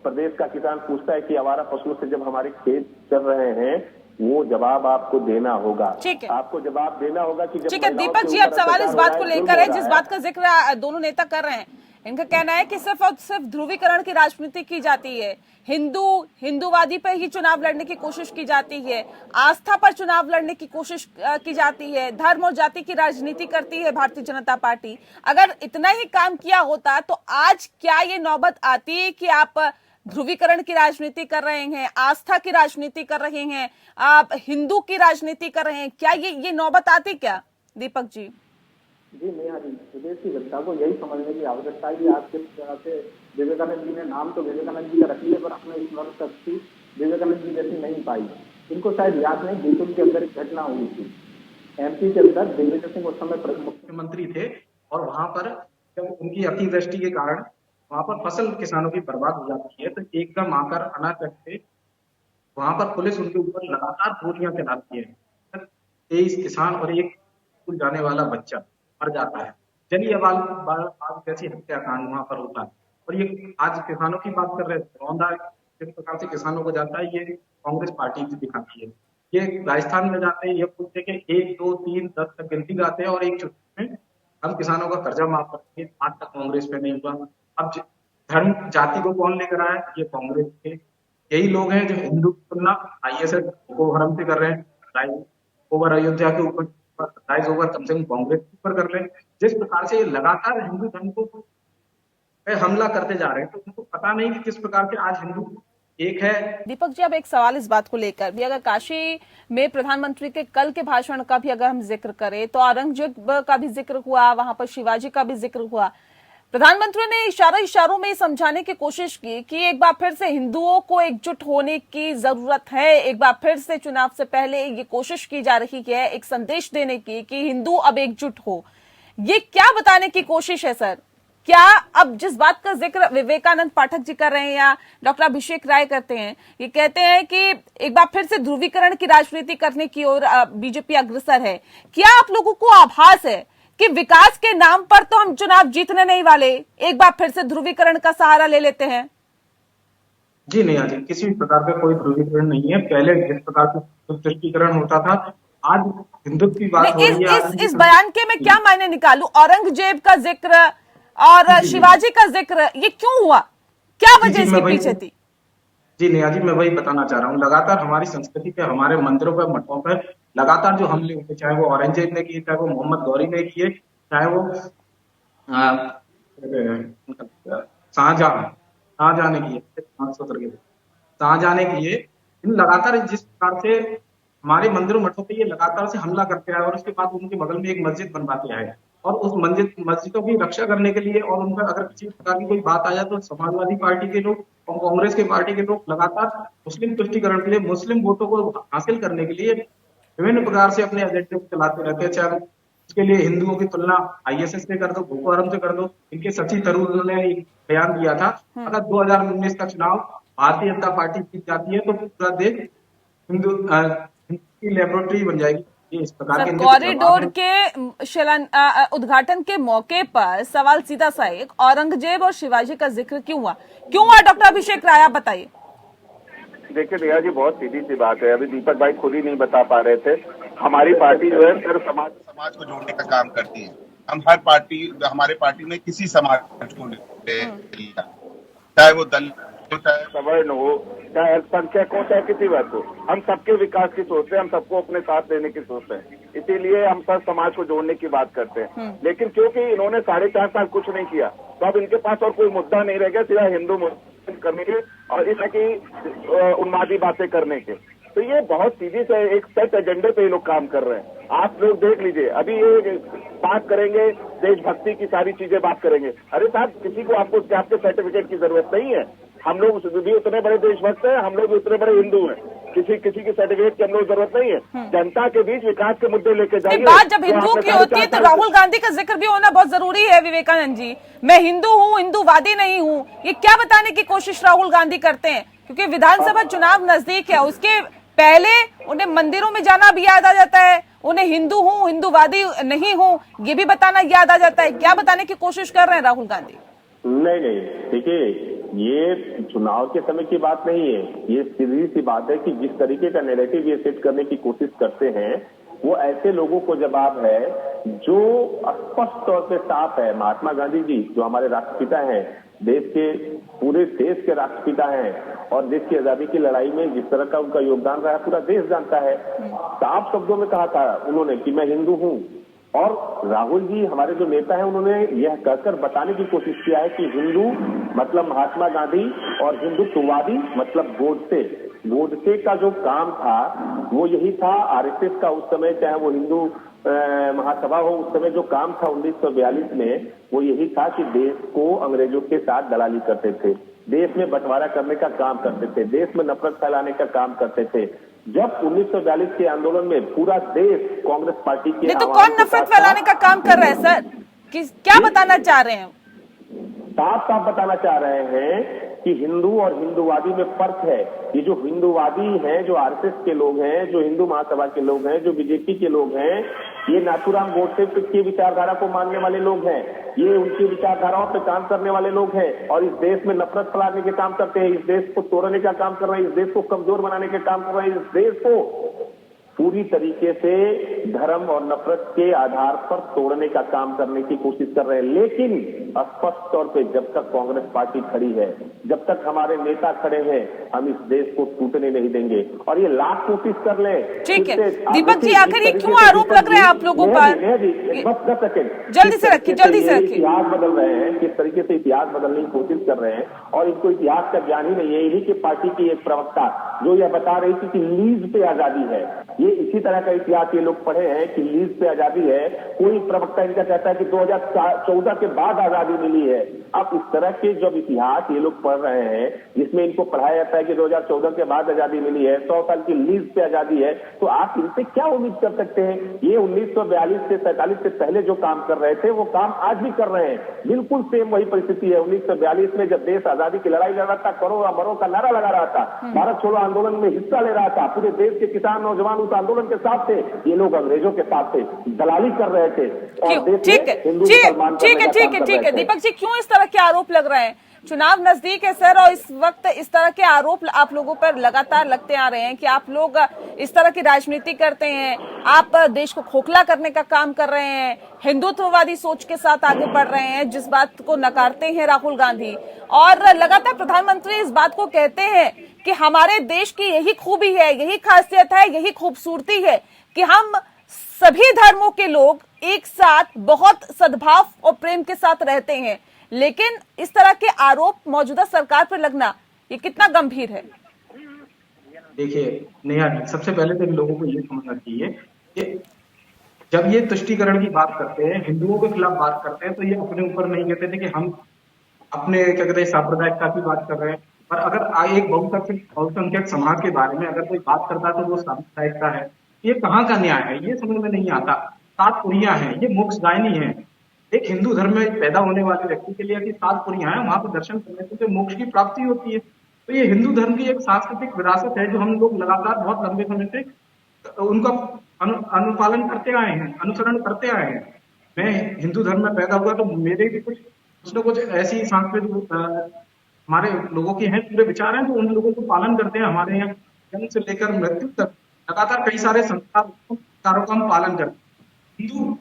प्रदेश का किसान पूछता है कि आवारा पशुओं से जब हमारे खेत चल रहे हैं, वो जवाब आपको देना होगा। ठीक है, आपको जवाब देना होगा कि जब ठीक है दीपक जी, अब सवाल इस बात को लेकर है जिस बात का जिक्र दोनों नेता कर रहे हैं। इनका कहना है कि सिर्फ और सिर्फ ध्रुवीकरण की राजनीति की जाती है, हिंदूवादी पर ही चुनाव लड़ने की कोशिश की जाती है, आस्था पर चुनाव लड़ने की कोशिश की जाती है, धर्म और जाति की राजनीति करती है भारतीय जनता पार्टी। अगर इतना ही काम किया होता तो आज क्या ये नौबत आती कि आप ध्रुवीकरण की राजनीति कर रहे हैं, आस्था की राजनीति कर रहे हैं, आप हिंदू की राजनीति कर रहे हैं? क्या ये नौबत आती क्या दीपक जी? जी नेहा जी, प्रदेश की जनता को यही समझने की आवश्यकता है कि आज किस तरह से विवेकानंद जी ने, नाम तो विवेकानंद जी का रख लिया पर अपने स्मरण शक्ति विवेकानंद जी जैसी नहीं पाई। इनको शायद याद नहीं, बीतुल के अंदर एक घटना हुई थी एमपी के अंदर। दिग्विजय सिंह उस समय मुख्यमंत्री थे और वहां पर जब उनकी अतिवृष्टि के कारण वहां पर फसल किसानों की बर्बाद हो जाती है, तो एकदम आकर अनाकट से वहां पर पुलिस उनके ऊपर लगातार गोलियां चलाती है। 23 किसान और एक स्कूल जाने वाला बच्चा मर जाता है। जलियांवाला बाग जैसी हत्याकांड वहां पर होता है। और ये आज किसानों की बात कर रहे हैं, रौंदा जिस प्रकार से किसानों को जाता है, ये कांग्रेस पार्टी की दिखाती है। ये राजस्थान में जाते हैं, ये पूछते कि 1 2 3 10 तक गिनती गाते हैं और एक चुटकी में हम किसानों का कर्जा माफ करते हैं। आज तक कांग्रेस में नहीं हुआ। अब धर्म जाति को कौन लेकर आया? ये कांग्रेस के यही लोग हैं जो हिंदू की तुलना आईएसएफ को हरम से कर रहे हैं। ओवर अयोध्या के ऊपर राइज ओवर कम से कम कांग्रेस के ऊपर कर रहे हैं। जिस प्रकार से ये लगातार हिंदू धर्म को हमला करते जा रहे हैं, तो उनको पता नहीं कि किस प्रकार से आज हिंदू एक है। दीपक जी, अब एक सवाल इस बात को लेकर भी, अगर काशी में प्रधानमंत्री के कल के भाषण का भी अगर हम जिक्र करें तो औरंगजेब का भी जिक्र हुआ, वहां पर शिवाजी का भी जिक्र हुआ। प्रधानमंत्री ने इशारों में समझाने की कोशिश की कि एक बार फिर से हिंदुओं को एकजुट होने की जरूरत है, एक बार फिर से चुनाव से पहले ये कोशिश की जा रही है एक संदेश देने की कि हिंदू अब एकजुट हो। ये क्या बताने की कोशिश है सर? क्या अब जिस बात का जिक्र विवेकानंद पाठक जी कर रहे हैं या डॉक्टर अभिषेक राय करते हैं, ये कहते हैं कि एक बार फिर से ध्रुवीकरण की राजनीति करने की ओर बीजेपी अग्रसर है। क्या आप लोगों को आभास है कि विकास के नाम पर तो हम चुनाव जीतने नहीं वाले, एक बार फिर से ध्रुवीकरण का सहारा ले लेते हैं? जी नहीं, आज किसी भी प्रकार का कोई ध्रुवीकरण नहीं है। पहले जिस प्रकार का तुष्टीकरण होता था, आज हिंदुत्व की बात हो रही है। इस बयान के मैं क्या मायने निकालूं? औरंगजेब का जिक्र और शिवाजी का जिक्र, ये क्यों हुआ? क्या वजह इसके पीछे थी? जी नेहा जी, मैं वही बताना चाह रहा हूँ। लगातार हमारी संस्कृति पे, हमारे मंदिरों पर, मठों पर लगातार जो हमले होते, चाहे वो औरंगजेब ने किए, चाहे वो मोहम्मद गौरी ने किए, चाहे वो शाहजहां ने किए, शाहजहां ने किए। इन लगातार जिस प्रकार से हमारे मंदिरों मठों पे ये लगातार से हमला करते आए और उसके बाद उनके बगल में एक मस्जिद बनवाते आए और उस मस्जिदों की रक्षा करने के लिए और उन पर अगर किसी प्रकार की कोई बात आ जाए तो समाजवादी पार्टी के लोग और कांग्रेस के पार्टी के लोग लगातार मुस्लिम तुष्टीकरण के लिए, मुस्लिम वोटों को हासिल करने के लिए विभिन्न प्रकार से अपने एजेंडे चलाते रहते हैं। चाहे उसके लिए हिंदुओं की तुलना आईएसएस से कर दो, बोको हराम से कर दो। इनके शशि थरूर ने एक बयान दिया था, अगर 2019 का चुनाव भारतीय जनता पार्टी जीत जाती है तो पूरा देश हिंदू की लेबोरेटरी बन जाएगी। इस प्रकार के कॉरिडोर के उद्घाटन के मौके पर सवाल सीधा सा एक, औरंगजेब और शिवाजी का जिक्र क्यों हुआ? डॉक्टर अभिषेक राय, आप बताइए। देखिए नेहा जी, बहुत सीधी सी बात है। अभी दीपक भाई खुद ही नहीं बता पा रहे थे। हमारी पार्टी जो है सिर्फ समाज को जोड़ने का काम करती है। हम हर पार्टी, हमारे पार्टी में किसी समाज को ले लिया, चाहे वो दलित चाहे सवर्ण हो, चाहे अल्पसंख्यक हो, चाहे किसी वर्ग हो, हम सबके विकास की सोचते हैं, हम सबको अपने साथ लेने की सोचते हैं। इसीलिए हम सब समाज को जोड़ने की बात करते हैं। लेकिन क्योंकि इन्होंने 4.5 साल कुछ नहीं किया, तो अब इनके पास और कोई मुद्दा नहीं रह गया सिवा हिंदू मुद्दे करने के और इस की उन्मादी बातें करने के। तो ये बहुत सीधी से एक सेट एजेंडे पे ये लोग काम कर रहे हैं। आप लोग देख लीजिए, अभी ये बात करेंगे देशभक्ति की सारी चीजें बात करेंगे। अरे साहब, किसी को आपको आपके सर्टिफिकेट की जरूरत नहीं है। हम लोग भी उतने बड़े देशभक्त हैं, हम लोग भी उतने बड़े हिंदू हैं। किसी की सर्टिफिकेट की हम लोग जरूरत नहीं है। जनता के बीच विकास के मुद्दे लेके जाइए। बात जब हिंदुओं की होती है तो राहुल गांधी का जिक्र भी होना बहुत जरूरी है। विवेकानंद जी, मैं हिंदू हूँ, हिंदूवादी नहीं हूँ, ये क्या बताने की कोशिश राहुल गांधी करते हैं? क्योंकि विधानसभा चुनाव नजदीक है, उसके पहले उन्हें मंदिरों में जाना भी याद आ जाता है, उन्हें हिंदू हूँ, हिंदूवादी नहीं हूँ ये भी बताना याद आ जाता है। क्या बताने की कोशिश कर रहे हैं राहुल गांधी? नहीं, देखिए, ये चुनाव के समय की बात नहीं है। ये सीधी सी बात है कि जिस तरीके का नैरेटिव ये सेट करने की कोशिश करते हैं, वो ऐसे लोगों को जवाब है जो स्पष्ट तौर पे साफ है। महात्मा गांधी जी जो हमारे राष्ट्रपिता हैं, देश के पूरे देश के राष्ट्रपिता हैं और देश की आजादी की लड़ाई में जिस तरह का उनका योगदान रहा पूरा देश जानता है। साफ शब्दों में कहा था उन्होंने कि मैं हिंदू हूँ। और राहुल जी हमारे जो नेता हैं, उन्होंने यह कहकर बताने की कोशिश किया है कि हिंदू मतलब महात्मा गांधी और हिंदुत्ववादी मतलब गोडसे का जो काम था वो यही था। आरएसएस का उस समय, चाहे वो हिंदू महासभा हो, उस समय जो काम था 1942 में, वो यही था कि देश को अंग्रेजों के साथ दलाली करते थे, देश में बंटवारा करने का काम करते थे, देश में नफरत फैलाने का काम करते थे। जब 1942 के आंदोलन में पूरा देश कांग्रेस पार्टी के तो कौन नफरत फैलाने का काम कर रहा है सर? क्या बताना चाह रहे हैं? साफ बताना चाह रहे हैं कि हिंदू और हिंदूवादी में फर्क है। ये जो हिंदूवादी हैं, जो आरएसएस के लोग हैं, जो हिंदू महासभा के लोग हैं, जो बीजेपी के लोग हैं, ये नाथूराम गोडसे की विचारधारा को मानने वाले लोग हैं। ये उनकी विचारधाराओं पे काम करने वाले लोग हैं और इस देश में नफरत फैलाने के काम करते हैं, इस देश को तोड़ने का काम कर रहे हैं, इस देश को कमजोर बनाने के काम कर रहे हैं, इस देश को पूरी तरीके से धर्म और नफरत के आधार पर तोड़ने का काम करने की कोशिश कर रहे हैं। लेकिन स्पष्ट तौर पे जब तक कांग्रेस पार्टी खड़ी है, जब तक हमारे नेता खड़े हैं, हम इस देश को टूटने नहीं देंगे। और ये लाख कोशिश कर ले। ठीक है दीपक जी, आखिर ये क्यों आरोप लग रहे हैं आप लोगों पर? बस 10 सेकंड जल्दी से रखिए। इतिहास बदल रहे हैं, किस तरीके से इतिहास बदलने की कोशिश कर रहे हैं और इनको इतिहास का ज्ञान ही नहीं है। इन्हीं की पार्टी की एक प्रवक्ता जो यह बता रही थी कि लीज पे आजादी है, ये इसी तरह का इतिहास ये लोग पढ़े हैं कि लीज पे आजादी है। कोई प्रवक्ता इनका कहता है कि 2014 के बाद आजादी मिली है। अब इस तरह के जब इतिहास ये लोग पढ़ रहे हैं जिसमें इनको पढ़ाया जाता है कि 2014 के बाद आजादी मिली है, 100 साल की लीज पे आजादी है, तो आप इनसे क्या उम्मीद कर सकते हैं? ये 1942 से 47 से पहले जो काम कर रहे थे वो काम आज भी कर रहे हैं। बिल्कुल सेम वही परिस्थिति है। 1942 में जब देश आजादी की लड़ाई लड़ रहा था, करो या मरो का नारा लगा रहा था, भारत छोड़ो आंदोलन में हिस्सा ले रहा था, पूरे देश के किसान नौजवान उस आंदोलन के साथ थे। ये लोग अंग्रेजों के साथ थे, दलाली कर रहे थे और देश में हिंदू मुसलमान ठीक है दीपक जी, क्यों इस तरह के आरोप लग रहे हैं? चुनाव नजदीक है सर, और इस वक्त इस तरह के आरोप आप लोगों पर लगातार लगते आ रहे हैं कि आप लोग इस तरह की राजनीति करते हैं, आप देश को खोखला करने का काम कर रहे हैं, हिंदुत्ववादी सोच के साथ आगे बढ़ रहे हैं, जिस बात को नकारते हैं राहुल गांधी। और लगातार प्रधानमंत्री इस बात को कहते हैं कि हमारे देश की यही खूबी है, यही खासियत है, यही खूबसूरती है कि हम सभी धर्मों के लोग एक साथ बहुत सद्भाव और प्रेम के साथ रहते हैं। लेकिन इस तरह के आरोप मौजूदा सरकार पर लगना, ये कितना गंभीर है? देखिए नेहा जी, सबसे पहले तो इन लोगों को ये समझना चाहिए कि जब ये तुष्टीकरण की बात करते हैं, हिंदुओं के खिलाफ बात करते हैं, तो ये अपने ऊपर नहीं कहते थे कि हम अपने क्या कहते हैं सांप्रदायिकता की बात कर रहे हैं। पर अगर एक बहुसंख्यक समाज के बारे में अगर कोई बात करता है तो वो सांप्रदायिकता है। ये कहाँ का न्याय है, ये समझ में नहीं आता। 7 पुरियां हैं, ये मोक्षदायिनी है। एक हिंदू धर्म में पैदा होने वाले व्यक्ति के लिए कि 7 पुरियां हैं, वहां पर दर्शन करने से मोक्ष की प्राप्ति होती है। तो ये हिंदू धर्म की एक सांस्कृतिक विरासत है जो हम लोग लगातार बहुत लंबे समय से उनका अनुपालन करते आए हैं, अनुसरण करते आए हैं। मैं हिंदू धर्म में पैदा हुआ तो मेरे भी कुछ न कुछ ऐसी सांस्कृतिक हमारे लोगों की हैं, पूरे विचार हैं, तो उन लोगों को पालन करते हैं। हमारे यहाँ जन्म से लेकर मृत्यु तक लगातार कई सारे संस्कारों का हम पालन करते हैं।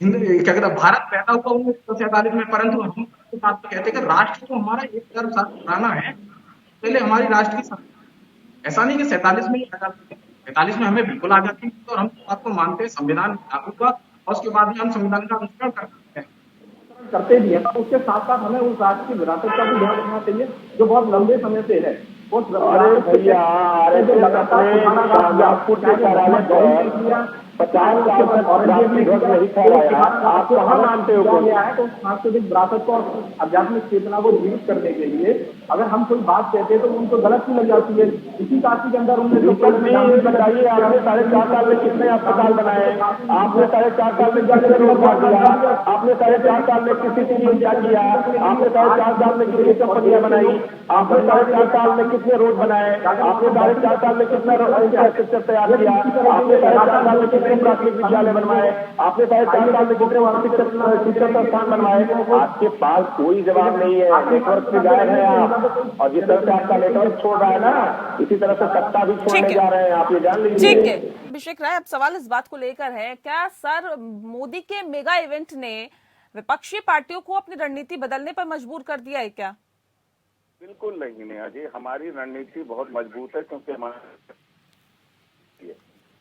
क्या कहता भारत पैदा हुआ 1947 में, परंतु हम कहते हैं कि राष्ट्र तो हमारा 1000 साल पुराना है, पहले हमारी राष्ट्र की ऐसा नहीं कि 47 में ही आजादी, 47 में हमें बिल्कुल आजादी मिली और हम इस बात को मानते हैं संविधान लागू हुआ और उसके बाद में हम संविधान का अनुसरण करते हैं। करते भी है, तो उसके साथ साथ हमें उस राष्ट्र की विरासत का भी ध्यान रखना चाहिए जो बहुत लंबे समय से है। अरे भैया, नागपुर के कार्यालय पर 50 साल तक राष्ट्रीय ध्वज नहीं फहराया, आप कहाँ मानते हो? है तो सांस्कृतिक विरासत को और आध्यात्मिक चेतना को जीवित करने के लिए अगर हम कोई बात कहते हैं तो उनको गलत ही लग जाती है। इसी काशी के अंदर उन्होंने बताइए, आपने 4.5 साल में कितने अस्पताल बनाए? आपने 4.5 साल में कितने रोड बना दिया? आपने 4.5 साल में किसी के लिए क्या किया? आपने 4.5 साल में कितनी कंपनियां बनाई? आपने 4.5 साल में कितने रोड बनाए? आपने 4.5 साल में कितना इंफ्रास्ट्रक्चर तैयार किया? आपने 4.5 साल में कितने प्राथमिक विद्यालय बनवाए? आपने 4.5 साल में कितने शिक्षण संस्थान बनवाए? आपके पास कोई जवाब नहीं है। नेटवर्क से गायब है आप, और जिस तरह से आपका नेटवर्क छोड़ रहा है ना, इसी तरह से सत्ता भी छोड़ने जा रहे हैं, आप ये जान लीजिए। ठीक है अभिषेक राय, अब सवाल इस बात को लेकर है, क्या सर मोदी के मेगा इवेंट ने विपक्षी पार्टियों को अपनी रणनीति बदलने पर मजबूर कर दिया है क्या? बिल्कुल नहीं नेहा जी, हमारी रणनीति बहुत मजबूत है, क्योंकि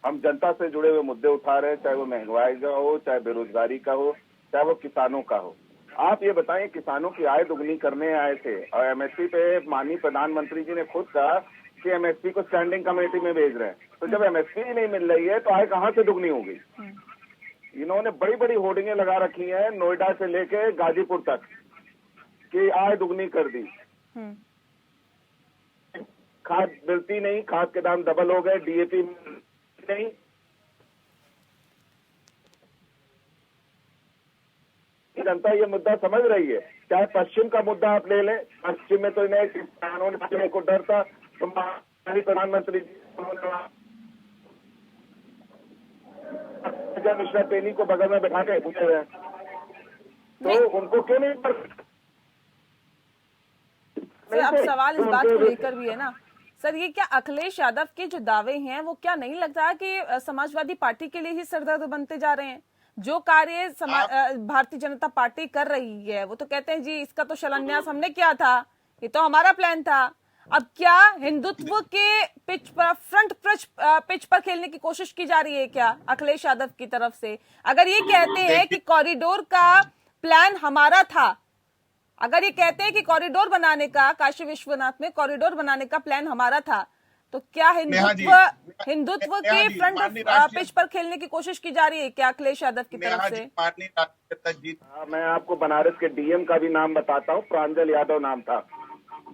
हम जनता से जुड़े हुए मुद्दे उठा रहे हैं, चाहे वो महंगाई का हो, चाहे बेरोजगारी का हो, चाहे वो किसानों का हो। आप ये बताएं, किसानों की आय दुगनी करने आए थे और एमएसपी पे माननीय प्रधानमंत्री जी ने खुद कहा कि एमएसपी को स्टैंडिंग कमेटी में भेज रहे हैं, तो जब एमएसपी ही नहीं मिल रही है तो आय कहाँ से दुगनी होगी? इन्होंने बड़ी बड़ी होर्डिंगें लगा रखी हैं नोएडा से लेके गाजीपुर तक कि आय दुगनी कर दी। खाद मिलती नहीं, खाद के दाम डबल हो गए, डीएपी नहीं। जनता ये मुद्दा समझ रही है। चाहे पश्चिम का मुद्दा आप ले लें, पश्चिम में तो इन्हें किसानों ने को डर था, तो माननीय प्रधानमंत्री मिश्रा तेली को बगल में बैठा के पूछे हुए, तो उनको क्यों नहीं सर, अब सवाल इस बात को लेकर भी है ना सर, ये क्या अखिलेश यादव के जो दावे हैं वो क्या नहीं लगता कि समाजवादी पार्टी के लिए ही सरदर्द बनते जा रहे हैं? जो कार्य भारतीय जनता पार्टी कर रही है वो तो कहते हैं जी इसका तो शिलान्यास हमने किया था, ये तो हमारा प्लान था। अब क्या हिंदुत्व के पिच पर खेलने की कोशिश की जा रही है क्या अखिलेश यादव की तरफ से? अगर ये कहते हैं कि कॉरिडोर का प्लान हमारा था, अगर ये कहते हैं कि कॉरिडोर बनाने का, काशी विश्वनाथ में कॉरिडोर बनाने का प्लान हमारा था, तो क्या हिंदुत्व के फ्रंट पिच पर खेलने की कोशिश की जा रही है क्या अखिलेश यादव की तरफ से? मैं आपको बनारस के डीएम का भी नाम बताता हूँ, प्रांजल यादव नाम था,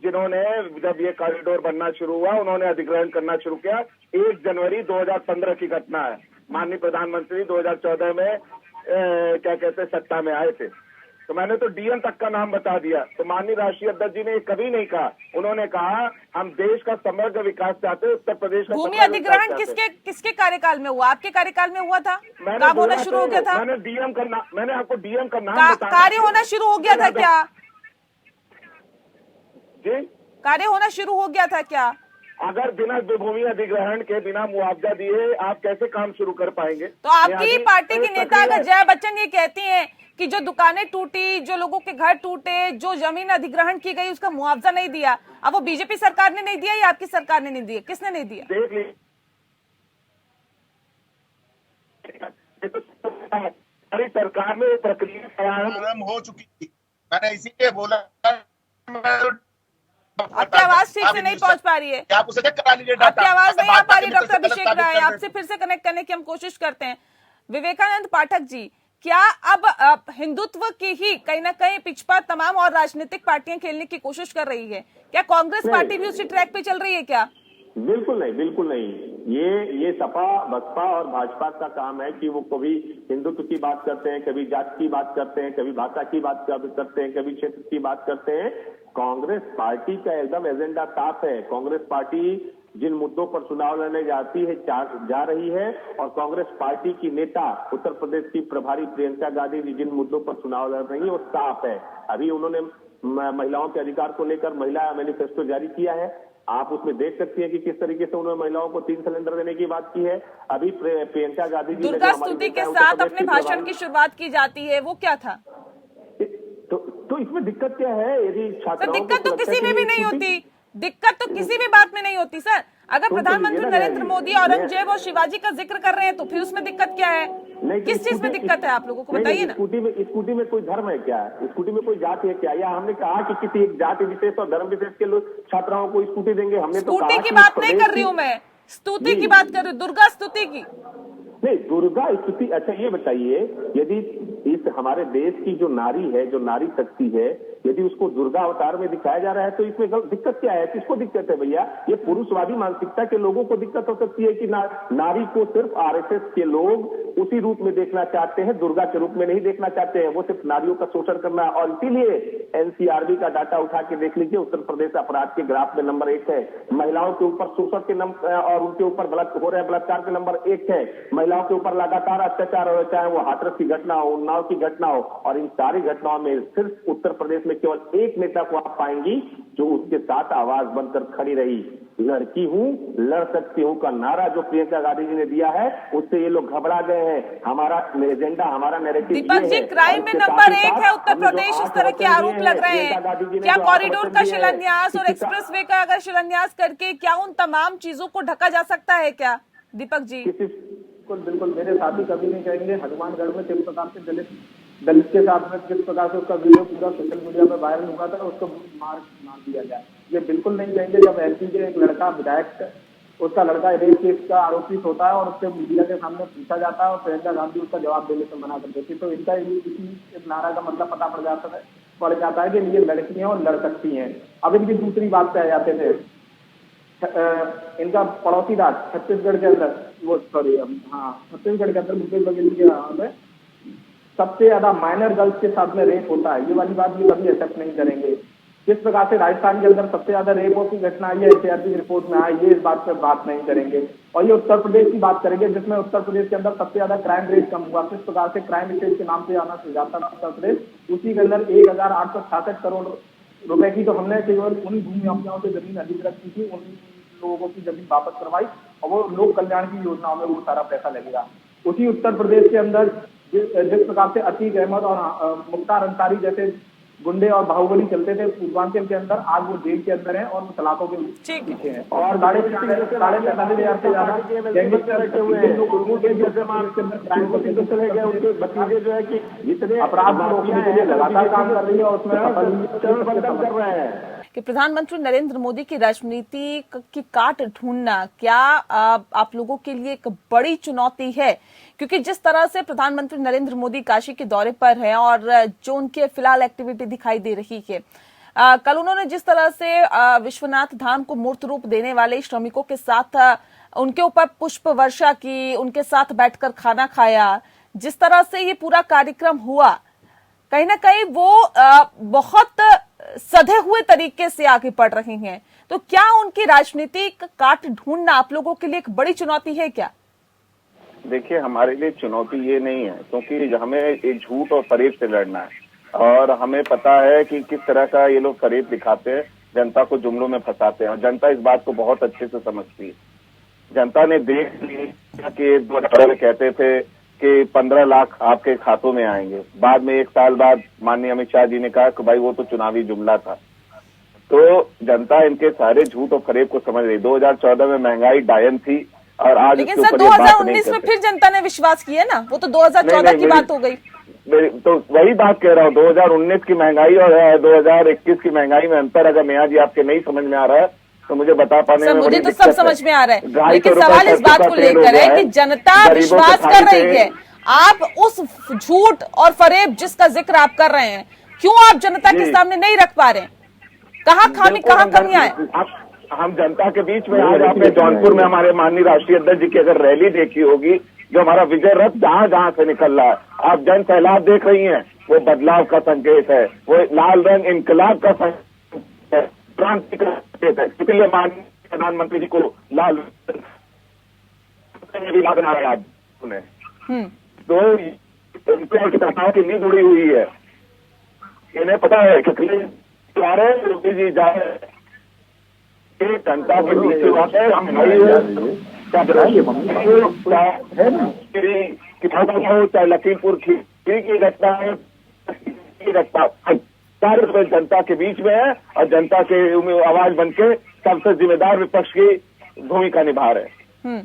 जिन्होंने जब ये कॉरिडोर बनना शुरू हुआ उन्होंने अधिग्रहण करना शुरू किया। 1 जनवरी 2015 की घटना है। माननीय प्रधानमंत्री 2014 में क्या कहते हैं सत्ता में आए थे, तो मैंने तो डीएम तक का नाम बता दिया। तो माननीय राष्ट्रीय अध्यक्ष जी ने कभी नहीं कहा, उन्होंने कहा हम देश का समग्र विकास चाहते हैं, उत्तर प्रदेश का भूमि अधिग्रहण किसके कार्यकाल में हुआ? आपके कार्यकाल में हुआ था? काम होना शुरू हो गया था? मैंने डीएम का नाम, मैंने आपको डीएम का नाम बताया। कार्य होना शुरू हो गया था क्या जी? कार्य होना शुरू हो गया था क्या? अगर बिना भूमि अधिग्रहण के, बिना मुआवजा दिए आप कैसे काम शुरू कर पाएंगे? तो आपकी पार्टी के नेता अगर जया बच्चन ये कहती हैं कि जो दुकानें टूटी, जो लोगों के घर टूटे, जो जमीन अधिग्रहण की गई उसका मुआवजा नहीं दिया, अब वो बीजेपी सरकार ने नहीं दिया या आपकी सरकार ने नहीं दिया? किसने नहीं दिया? देख लीजिए, हमारी सरकार में प्रक्रिया प्रारंभ हो चुकी थी, मैंने इसीलिए बोला। आपकी आवाज ठीक से नहीं पहुंच पा रही है, आपकी आवाज नहीं आ पा रही डॉक्टर अभिषेक राय, आपसे फिर से कनेक्ट करने की हम कोशिश करते हैं। विवेकानंद पाठक जी, क्या अब हिंदुत्व की ही कहीं ना कहीं पिच पर तमाम और राजनीतिक पार्टियां खेलने की कोशिश कर रही है? क्या कांग्रेस पार्टी भी उसी ट्रैक पे चल रही है क्या? बिल्कुल नहीं, बिल्कुल नहीं। ये सपा, बसपा और भाजपा का काम है कि वो कभी हिंदुत्व की बात करते हैं, कभी जात की बात करते हैं, कभी भाषा की बात करते हैं, कभी क्षेत्र की बात करते हैं। कांग्रेस पार्टी का एकदम एजेंडा साफ है। कांग्रेस पार्टी जिन मुद्दों पर चुनाव लड़ने जा रही है, और कांग्रेस पार्टी की नेता उत्तर प्रदेश की प्रभारी प्रियंका गांधी जी जिन मुद्दों पर चुनाव लड़ रही है वो साफ है। अभी उन्होंने महिलाओं के अधिकार को लेकर महिला मैनिफेस्टो जारी किया है, आप उसमें देख सकती हैं कि किस तरीके से उन्होंने महिलाओं को 3 सिलेंडर देने की बात की है। अभी प्रियंका गांधी जी दुर्गा स्तुति के साथ अपने भाषण की शुरुआत की जाती है, वो क्या था? तो इसमें दिक्कत क्या है? यदि छात्राओं दिक्कत तो किसी में भी नहीं होती, दिक्कत तो किसी भी बात में नहीं होती सर। अगर प्रधानमंत्री नरेंद्र मोदी औरंगजेब और शिवाजी का जिक्र कर रहे हैं तो फिर उसमें दिक्कत क्या है? किस चीज में दिक्कत है आप लोगों को बताइए ना। स्कूटी में कोई धर्म है क्या? स्कूटी में कोई जाति है क्या? या हमने कहा कि किसी एक जाति विशेष और धर्म विशेष के लोग छात्राओं को स्कूटी देंगे? हमने तो स्कूटी की बात नहीं कर रही हूँ मैं, स्तुति की बात कर रही हूँ, दुर्गा स्तुति की। नहीं, दुर्गा स्तुति। अच्छा ये बताइए, यदि इस हमारे देश की जो नारी है, जो नारी शक्ति है, यदि उसको दुर्गा अवतार में दिखाया जा रहा है तो इसमें दिक्कत क्या है? किसको दिक्कत है भैया? ये पुरुषवादी मानसिकता के लोगों को दिक्कत हो सकती है कि नारी को सिर्फ आरएसएस के लोग उसी रूप में देखना चाहते हैं, दुर्गा के रूप में नहीं देखना चाहते हैं। वो सिर्फ नारियों का शोषण करना, और इसीलिए एनसीआरबी का डाटा उठा के देख लीजिए, उत्तर प्रदेश अपराध के ग्राफ में नंबर 1 है। महिलाओं के ऊपर शोषण के और उनके ऊपर हो रहे बलात्कार के नंबर 1 है। महिलाओं के ऊपर लगातार अत्याचार हो, चाहे वो हाथरस की घटना हो, उन्नाव की घटना हो, और इन सारी घटनाओं में सिर्फ उत्तर प्रदेश में केवल एक नेता को आप पाएंगी जो उसके साथ आवाज बनकर खड़ी रही। लड़की हूं, लड़ सकती हूं का नारा जो प्रियंका गांधी जी ने दिया है, उससे ये लोग घबरा गए हैं। हमारा एजेंडा, हमारा नैरेटिव दीपक जी, क्राइम में नंबर 1 है उत्तर प्रदेश। इस तरह के आरोप लग रहे हैं। क्या कॉरिडोर का शिलान्यास और एक्सप्रेसवे का अगर शिलान्यास करके क्या उन तमाम चीजों को ढका जा सकता है क्या दीपक जी? बिल्कुल मेरे साथी कभी नहीं कहेंगे। हनुमानगढ़ में जिस प्रकार से दलित के साथ में जिस प्रकार से उसका वीडियो पूरा सोशल मीडिया पर वायरल हुआ था, उसको मार दिया जाए, ये बिल्कुल नहीं कहेंगे। जब एमपी के एक लड़का विधायक, उसका लड़का रेप केस का आरोपित होता है और उससे मीडिया के सामने पूछा जाता है और प्रियंका गांधी उसका जवाब देने से मना कर देती, तो इनका इस नारा का मतलब पता पड़ जाता है कि ये लड़की हैं और लड़ सकती हैं। अब इनकी दूसरी बात पे आ जाते थे। इनका पड़ोसी राज्य छत्तीसगढ़ के अंदर, छत्तीसगढ़ के अंदर मुकेश बघेल के यहाँ पे सबसे ज्यादा माइनर गर्ल्स के साथ में रेप होता है। ये वाली बात ये कभी एक्सेप्ट नहीं करेंगे। जिस प्रकार से राजस्थान के अंदर सबसे ज्यादा रेपों की घटना आई है, एनसीआरबी की रिपोर्ट में आई, ये इस बात पे बात नहीं करेंगे। और ये उत्तर प्रदेश की बात करेंगे, जिसमें उत्तर प्रदेश के अंदर सबसे ज्यादा क्राइम रेट कम हुआ। किस प्रकार से क्राइम स्टेट के नाम से आना जाता है उत्तर प्रदेश, उसी के अंदर 1866 करोड़ रुपए की तो हमने केवल उन भूमि माफियाओं से जमीन अधिग्रहण की थी, उन लोगों की जमीन वापस करवाई, और वो लोक कल्याण की योजनाओं में वो सारा पैसा लगेगा। उसी उत्तर प्रदेश के अंदर जिस प्रकार से अतीक अहमद और मुख्तार अंसारी जैसे गुंडे और बाहुबली चलते थे पूर्वांचल के अंदर, आज वो जेल के अंदर हैं और वो सलाखों के पीछे हैं। और 45,000 से ज्यादा अपराध रोकने के लिए लगातार काम कर रही है और उसमें कर रहे हैं कि प्रधानमंत्री नरेंद्र मोदी की राजनीति की काट ढूंढना क्या आप लोगों के लिए एक बड़ी चुनौती है? क्योंकि जिस तरह से प्रधानमंत्री नरेंद्र मोदी काशी के दौरे पर हैं और जो उनके फिलहाल एक्टिविटी दिखाई दे रही है, कल उन्होंने जिस तरह से विश्वनाथ धाम को मूर्त रूप देने वाले श्रमिकों के साथ उनके ऊपर पुष्प वर्षा की, उनके साथ बैठकर खाना खाया, जिस तरह से ये पूरा कार्यक्रम हुआ, कहीं ना कहीं वो बहुत सधे हुए तरीके से आगे बढ़ रही हैं। तो क्या उनकी राजनीतिक काट ढूंढना आप लोगों के लिए एक बड़ी चुनौती है क्या? देखिए, हमारे लिए चुनौती ये नहीं है, क्योंकि हमें एक झूठ और फरेब से लड़ना है और हमें पता है कि किस तरह का ये लोग फरेब दिखाते हैं, जनता को जुमलों में फंसाते हैं और जनता इस बात को बहुत अच्छे से समझती है। जनता ने देख लिया कि 2018 में कहते थे कि 15 लाख आपके खातों में आएंगे, बाद में 1 साल बाद माननीय अमित शाह जी ने कहा कि भाई वो तो चुनावी जुमला था। तो जनता इनके सारे झूठ और फरेब को समझ रही। 2014 में महंगाई डायन थी और आज, लेकिन सर 2019 में फिर जनता ने विश्वास किया ना, वो तो 2014 की बात हो गई। तो वही बात कह रहा हूँ, 2019 की महंगाई और 2021 की महंगाई में अंतर अगर मियां जी आपके नहीं समझ में आ रहा है तो मुझे बता पाने में मुझे तो सब समझ में आ रहा है, लेकिन सवाल इस बात को लेकर है कि जनता विश्वास कर रही है। आप उस झूठ और फरेब जिसका जिक्र आप कर रहे हैं, क्यों आप जनता के सामने नहीं रख पा रहे हैं? कहाँ खामी, कहाँ कमियां हैं? हम जनता के बीच में आज आपने जौनपुर में हमारे माननीय राष्ट्रीय अध्यक्ष जी की अगर रैली देखी होगी, जो हमारा विजय रथ जहां जहां से निकल रहा है, आप जन सैलाब देख रही हैं, वो बदलाव का संकेत है, वो लाल रंग इनकलाब का संकेत है, क्रांति का संकेत है। इसलिए माननीय प्रधानमंत्री जी को लाल बना रहा है आपने, तो उनकी घटनाओं की नींद उड़ी हुई है। इन्हें पता है कि योगी जी जा रहे जनता के बीच बात है, हम चाहे लखीमपुर खीरी की घटना है, सारे जनता के बीच में है और जनता के आवाज बनके सबसे जिम्मेदार विपक्ष की भूमिका निभा रहे हैं।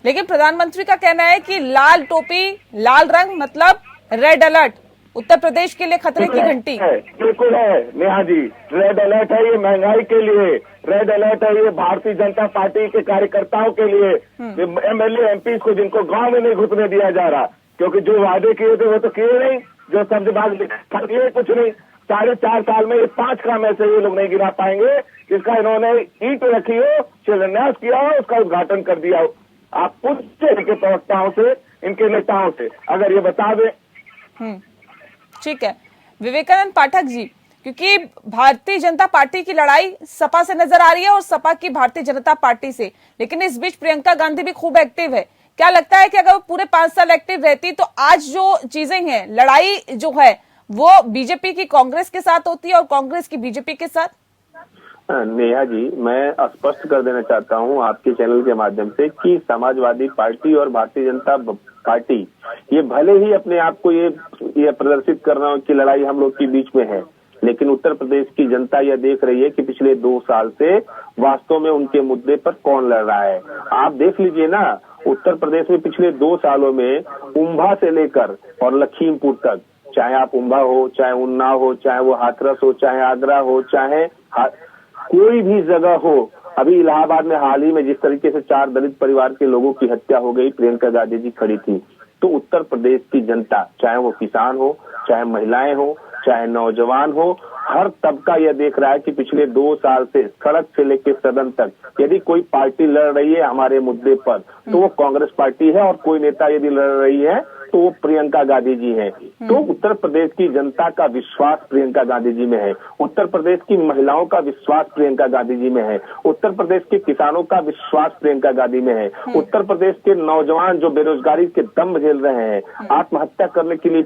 लेकिन प्रधानमंत्री का कहना है कि लाल टोपी, लाल रंग मतलब रेड अलर्ट, उत्तर प्रदेश के लिए खतरे की घंटी। बिल्कुल है नेहा जी, रेड अलर्ट है ये महंगाई के लिए, रेड अलर्ट है ये भारतीय जनता पार्टी के कार्यकर्ताओं के लिए, एमएलए एमपी को जिनको गांव में नहीं घुसने दिया जा रहा, क्योंकि जो वादे किए थे वो तो किए नहीं, जो शब्दबाज किए कुछ नहीं। 4.5 साल में ये 5 काम ऐसे ये लोग नहीं गिरा पाएंगे जिसका इन्होंने ईंट रखी हो, शिलान्यास किया हो, उसका उद्घाटन कर दिया हो। आप पूछे इनके प्रवक्ताओं से, इनके नेताओं से, अगर ये बता दें। ठीक है विवेकानंद पाठक जी, क्योंकि भारतीय जनता पार्टी की लड़ाई सपा से नजर आ रही है और सपा की भारतीय जनता पार्टी से, लेकिन इस बीच प्रियंका गांधी भी खूब एक्टिव है। क्या लगता है कि अगर वो पूरे 5 साल एक्टिव रहती तो आज जो चीजें हैं, लड़ाई जो है वो बीजेपी की कांग्रेस के साथ होती है और कांग्रेस की बीजेपी के साथ? नेहा जी, मैं स्पष्ट कर देना चाहता हूं आपके चैनल के माध्यम से कि समाजवादी पार्टी और भारतीय जनता पार्टी ये भले ही अपने आप को ये प्रदर्शित कर रहा हो कि लड़ाई हम लोग के बीच में है, लेकिन उत्तर प्रदेश की जनता यह देख रही है कि पिछले 2 साल से वास्तव में उनके मुद्दे पर कौन लड़ रहा है। आप देख लीजिए ना, उत्तर प्रदेश में पिछले 2 सालों में उम्भा से लेकर और लखीमपुर तक, चाहे आप उम्भा हो, चाहे उन्नाव हो, चाहे वो हाथरस हो, चाहे आगरा हो, चाहे कोई भी जगह हो, अभी इलाहाबाद में हाल ही में जिस तरीके से 4 दलित परिवार के लोगों की हत्या हो गई, प्रियंका गांधी जी खड़ी थी। तो उत्तर प्रदेश की जनता, चाहे वो किसान हो, चाहे महिलाएं हो, चाहे नौजवान हो, हर तबका यह देख रहा है कि पिछले 2 साल से सड़क से लेकर सदन तक यदि कोई पार्टी लड़ रही है हमारे मुद्दे पर तो वो कांग्रेस पार्टी है, और कोई नेता यदि लड़ रही है तो वो प्रियंका गांधी जी हैं। तो उत्तर प्रदेश की जनता का विश्वास प्रियंका गांधी जी में है, उत्तर प्रदेश की महिलाओं का विश्वास प्रियंका गांधी जी में है, उत्तर प्रदेश के किसानों का विश्वास प्रियंका गांधी में है, उत्तर प्रदेश के नौजवान जो बेरोजगारी के दम झेल रहे हैं, आत्महत्या करने के लिए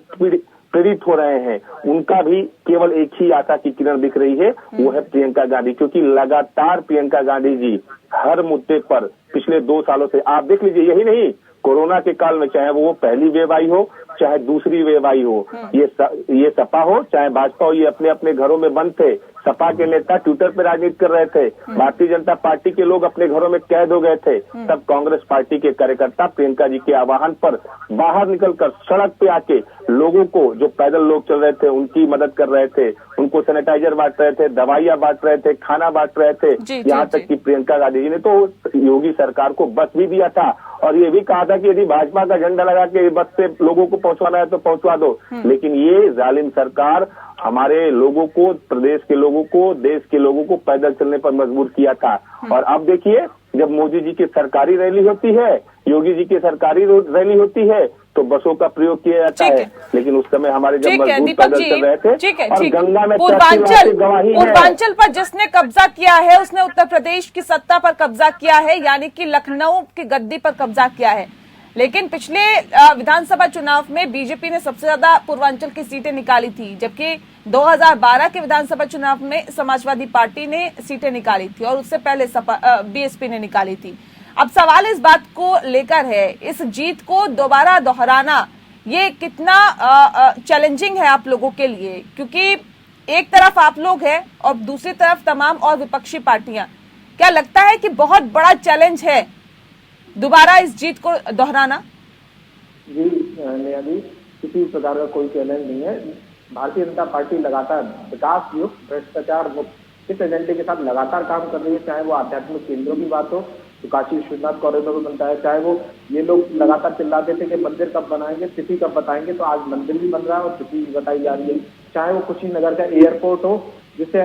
प्रेरित हो रहे हैं, उनका भी केवल एक ही आशा की किरण दिख रही है, वो है प्रियंका गांधी। क्योंकि लगातार प्रियंका गांधी जी हर मुद्दे पर पिछले 2 सालों से, आप देख लीजिए, यही नहीं कोरोना के काल में, चाहे वो पहली वेव आई हो चाहे दूसरी वेव आई हो, ये सपा हो चाहे भाजपा हो, ये अपने अपने घरों में बंद थे। सपा के नेता ट्विटर पे राजनीति कर रहे थे, भारतीय जनता पार्टी के लोग अपने घरों में कैद हो गए थे, तब कांग्रेस पार्टी के कार्यकर्ता प्रियंका जी के आह्वान पर बाहर निकलकर सड़क पे आके लोगों को, जो पैदल लोग चल रहे थे, उनकी मदद कर रहे थे, उनको सैनिटाइजर बांट रहे थे, दवाइयां बांट रहे थे, खाना बांट रहे थे। यहाँ तक कि प्रियंका गांधी जी ने तो योगी सरकार को बस भी दिया था और ये भी कहा था कि यदि भाजपा का झंडा लगा के बस से लोगों को पहुंचवाना है तो पहुंचवा दो। लेकिन ये जालिम सरकार हमारे लोगों को, प्रदेश के लोगों को, देश के लोगों को पैदल चलने पर मजबूर किया था। और अब देखिए, जब मोदी जी की सरकारी रैली होती है, योगी जी की सरकारी रैली होती है, तो बसों का प्रयोग किया जाता है। लेकिन उस समय हमारे जब मजबूर पैदल चल रहे थे और गंगा में पूर्वांचल पर जिसने कब्जा किया है उसने उत्तर प्रदेश की सत्ता पर कब्जा किया है, यानी कि लखनऊ की गद्दी पर कब्जा किया है। लेकिन पिछले विधानसभा चुनाव में बीजेपी ने सबसे ज्यादा पूर्वांचल की सीटें निकाली थी, जबकि 2012 के विधानसभा चुनाव में समाजवादी पार्टी ने सीटें निकाली थी और उससे पहले बीएसपी ने निकाली थी। अब सवाल इस बात को लेकर है, इस जीत को दोबारा दोहराना ये कितना चैलेंजिंग है आप लोगों के लिए, क्योंकि एक तरफ आप लोग हैं और दूसरी तरफ तमाम और विपक्षी पार्टियां। क्या लगता है कि बहुत बड़ा चैलेंज है दोबारा इस जीत को दोहराना? जी नेहा जी, किसी प्रकार का कोई चैलेंज नहीं है। भारतीय जनता पार्टी लगातार विकास युक्त, भ्रष्टाचार मुक्त इस एजेंडे के साथ लगातार काम कर रही है। चाहे वो आध्यात्मिक केंद्रों की बात हो तो काशी विश्वनाथ कॉरिडोर बनता है, चाहे वो ये लोग लगातार चिल्लाते थे कि मंदिर कब बनाएंगे, तिथि कब बताएंगे, तो आज मंदिर भी बन रहा है और तिथि भी बताई जा रही है। चाहे वो कुशीनगर का एयरपोर्ट हो जिससे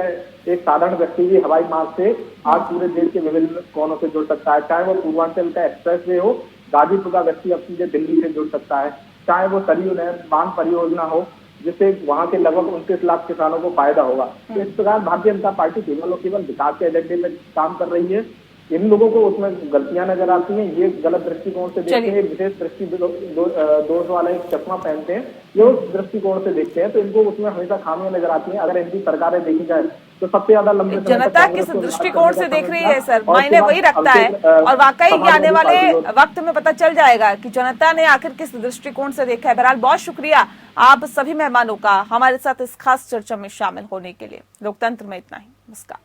एक साधारण व्यक्ति भी हवाई मार्ग से आज पूरे देश के विभिन्न कोनों से जुड़ सकता है, चाहे वो पूर्वांचल का एक्सप्रेसवे हो, गाजीपुर का व्यक्ति अब सीधे दिल्ली से जुड़ सकता है, चाहे वो सरयू नहर बांध परियोजना हो जिससे वहां के लगभग 29 लाख किसानों को फायदा होगा। तो इस प्रकार भारतीय जनता पार्टी केवल और केवल विकास के एजेंडे में काम कर रही है। इन लोगों को उसमें गलतियां नजर आती हैं, ये गलत दृष्टिकोण से देखते हैं, विशेष दृष्टि दोष वाला एक चश्मा पहनते हैं, ये उस दृष्टिकोण से देखते हैं, तो इनको उसमें हमेशा खामियां नजर आती हैं। अगर इनकी सरकारें देखी जाए तो सबसे ज्यादा लंबे समय तक जनता कांग्रेस किस को दृष्टिकोण से देख रही है सर, और मायने वही रखता है। और वाकई कि आने वाले वक्त में पता चल जाएगा कि जनता ने आखिर किस दृष्टिकोण से देखा है। बहरहाल बहुत शुक्रिया आप सभी मेहमानों का हमारे साथ इस खास चर्चा में शामिल होने के लिए। लोकतंत्र में इतना ही। नमस्कार।